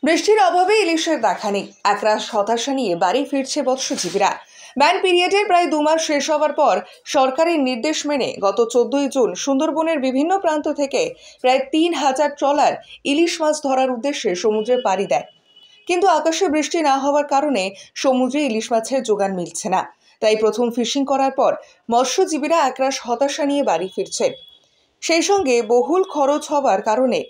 বৃষ্টির অভাবে ইলিশের দেখা নেই। একরাশ হতাশা নিয়ে বাড়ি ফিরছে মৎস্যজীবীরা। ব্যান পিরিয়ডের প্রায় 2 মাস শেষ হওয়ার পর সরকারের নির্দেশ মেনে গত 14 জুন সুন্দরবনের বিভিন্ন প্রান্ত থেকে প্রায় 3000 ট্রলার ইলিশ মাছ ধরার উদ্দেশ্যে সমুদ্রে পাড়ি দেয়। কিন্তু আকাশে বৃষ্টি না হওয়ার কারণে সমুদ্রে ইলিশ মাছের যোগান মিলছে না। তাই প্রথম ফিশিং করার পর মৎস্যজীবীরা একরাশ হতাশা নিয়ে বাড়ি ফিরছে। সেই সঙ্গে বহুল খরচ হওয়ার কারণে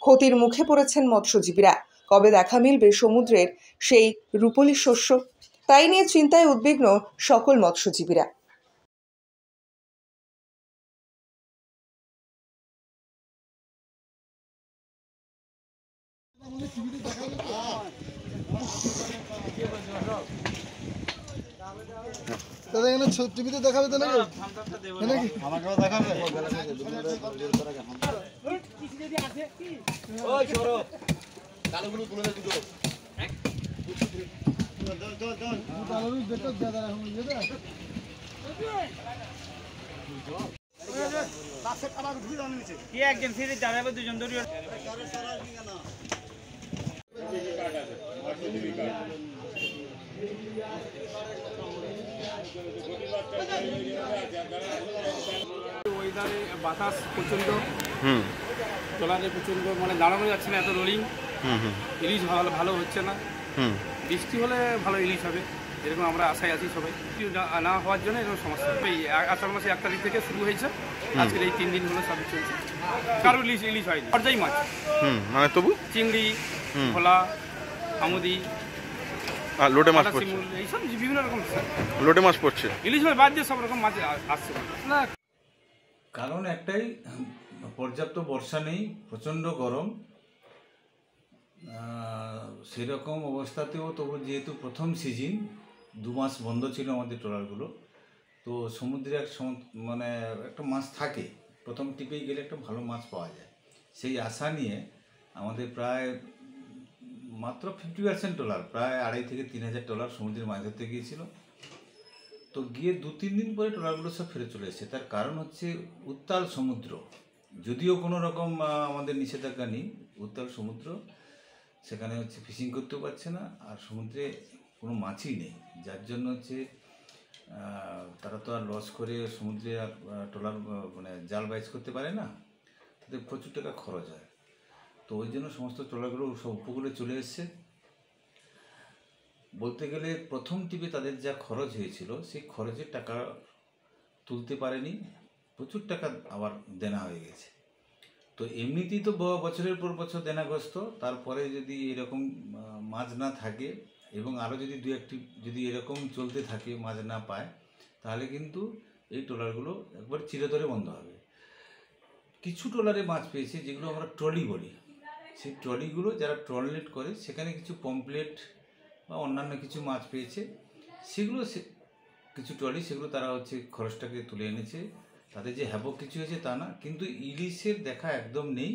ক্ষতির মুখে পড়েছেন মৎস্যজীবীরা। কবে দেখা মিলবে সমুদ্রের সেই রূপোলি শস্য, তাই নিয়ে চিন্তায় উদ্বিগ্ন সকল মৎস্যজীবীরা। দাদা এখানে টিভিতে দেখাবে তো নাকি? আমাকেও দেখাবে। ওই সরো কালোগুলো তুলে দে দুটো। কালোগুলো দেখো দাদা এখন ইয়ে দে। পাশে আবার ঘুরে দাও নিচে। কি একজন ফিরে যাবে দুজন ধরে। ওয়েদারে বাতাস প্রচণ্ড, ট্রলারে প্রচণ্ড, মানে দাঁড়ানো যাচ্ছে না, এত রোলিং। ইলিশ ভালো হচ্ছে না। বৃষ্টি হলে ভালো ইলিশ হবে, এরকম আমরা আশায় আছি সবাই। না হওয়ার জন্য এরকম সমস্যা। এই আষাঢ় মাসে 1 তারিখ থেকে শুরু হয়েছে, আজকের এই 3 দিন হলো সব চলছে। কারো ইলিশ হয়নি, পর্যায় মাছ, মানে তবু চিংড়ি, ভোলা, আমুদি, লোটে মাছ পড়ছে, এইসব বিভিন্ন রকম লোটে মাছ পড়ছে। ইলিশ মাছ বাদ দিয়ে সব রকম মাছ আসছে না। কারণ একটাই, পর্যাপ্ত বর্ষা নেই, প্রচণ্ড গরম। সেরকম অবস্থাতেও তবু যেহেতু প্রথম সিজন, 2 মাস বন্ধ ছিল আমাদের ট্রলারগুলো, তো সমুদ্রে মানে একটা মাছ থাকে, প্রথম টিপেই গেলে একটা ভালো মাছ পাওয়া যায়, সেই আশা নিয়ে আমাদের প্রায় মাত্র 50% ট্রলার, প্রায় 2,500 থেকে 3,000 ট্রলার সমুদ্রে মাছ ধরতে গিয়েছিল। তো গিয়ে 2-3 দিন পরে ট্রলারগুলো সব ফিরে চলে এসেছে। তার কারণ হচ্ছে উত্তাল সমুদ্র। যদিও কোনো রকম আমাদের নিষেধাজ্ঞা নেই, উত্তাল সমুদ্র, সেখানে হচ্ছে ফিশিং করতেও পারছে না, আর সমুদ্রে কোনো মাছই নেই, যার জন্য হচ্ছে তারা তো আর লস করে সমুদ্রে আর ট্রলার মানে জাল বাইচ করতে পারে না, তাদের প্রচুর টাকা খরচ হয়। তো ওই জন্য সমস্ত ট্রলারগুলো সব উপকূলে চলে এসছে। বলতে গেলে প্রথম টিপে তাদের যা খরচ হয়েছিল, সেই খরচের টাকা তুলতে পারেনি, প্রচুর টাকা আবার দেনা হয়ে গেছে। তো এমনিতেই তো বছরের পর বছর দেনাগ্রস্ত, তারপরে যদি এরকম মাছ না থাকে এবং আরও যদি 2-1টি যদি এরকম চলতে থাকে, মাছ না পায়, তাহলে কিন্তু এই ট্রলারগুলো একবার চিরতরে বন্ধ হবে। কিছু ট্রলারে মাছ পেয়েছে যেগুলো আমরা ট্রলি বলি, সেই ট্রলিগুলো যারা ট্রলনেট করে সেখানে কিছু পমপ্লেট বা অন্যান্য কিছু মাছ পেয়েছে, সেগুলো কিছু ট্রলি সেগুলো তারা হচ্ছে খরচটাকে তুলে এনেছে, তাদের যে হ্যাবক কিছু হয়েছে তা না। কিন্তু ইলিশের দেখা একদম নেই।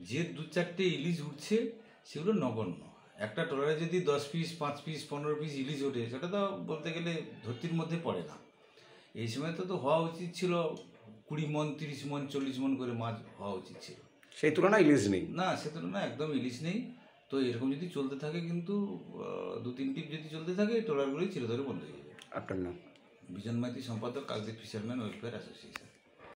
যে 2-4টে ইলিশ উঠছে সেগুলো নগণ্য। একটা ট্রলারে যদি 10 পিস, 5 পিস, 15 পিস ইলিশ ওঠে, সেটা তো বলতে গেলে ধরতির মধ্যে পড়ে না। এই সময় তো হওয়া উচিত ছিল 20 মন, 30 মন, 40 মন করে মাছ হওয়া উচিত ছিল। সেই তুলনায় ইলিশ নেই। না, সে তুলনায় একদম ইলিশ নেই। তো এরকম যদি চলতে থাকে, কিন্তু 2-3 টিপ যদি চলতে থাকে, ট্রলারগুলোই চিরতরে বন্ধ হয়ে যাবে। আপনার নাম? বিজন মাইতি, সম্পাদক, কাকদ্বীপ ফিশারম্যান ওয়েলফেয়ার অ্যাসোসিয়েশন।